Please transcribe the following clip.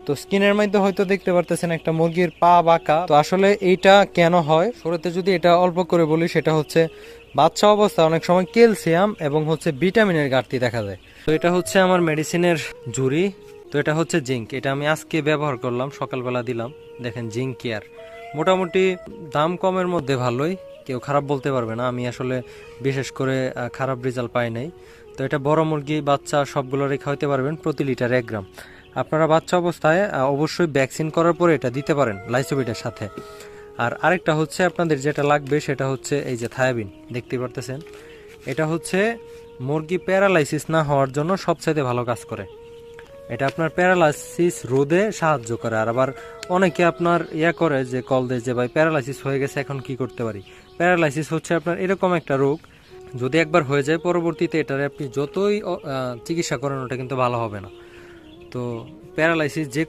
তো স্কিনের মধ্যে হয়তো দেখতে পারতেছেন একটা মুরগির পা বাঁকা। তো আসলে এইটা কেন হয়, শুরুতে যদি এটা অল্প করে বলি, সেটা হচ্ছে বাচ্চা অবস্থায় অনেক সময় ক্যালসিয়াম এবং হচ্ছে ভিটামিনের ঘাটতি দেখা যায়। তো এটা হচ্ছে আমার মেডিসিনের ঝুড়ি। তো এটা হচ্ছে জিঙ্ক, এটা আমি আজকে ব্যবহার করলাম, সকালবেলা দিলাম। দেখেন জিঙ্ক কেয়ার, মোটামুটি দাম কমের মধ্যে ভালোই, কেউ খারাপ বলতে পারবে না। আমি আসলে বিশেষ করে খারাপ রেজাল্ট পাই নাই। তো এটা বড় মুরগি বাচ্চা সবগুলোরই খাওয়াতে পারবেন, প্রতি লিটার 1 গ্রাম। আপনারা বাচ্চা অবস্থায় অবশ্যই ভ্যাকসিন করার পরে এটা দিতে পারেন লাইসোবিটের সাথে। আর আরেকটা হচ্ছে আপনাদের যেটা লাগবে সেটা হচ্ছে এই যে থায়াবিন, দেখতে পারতেছেন। এটা হচ্ছে মুরগি প্যারালাইসিস না হওয়ার জন্য সবচাইতে ভালো কাজ করে। এটা আপনার প্যারালাইসিস রোধে সাহায্য করে। আর আবার অনেকে আপনার করে যে কল দেয় যে ভাই প্যারালাইসিস হয়ে গেছে, এখন কি করতে পারি। প্যারালাইসিস হচ্ছে আপনার এরকম একটা রোগ, যদি একবার হয়ে যায় পরবর্তীতে এটারে আপনি যতই চিকিৎসা করেন ওটা কিন্তু ভালো হবে না। তো প্যারালাইসিস যে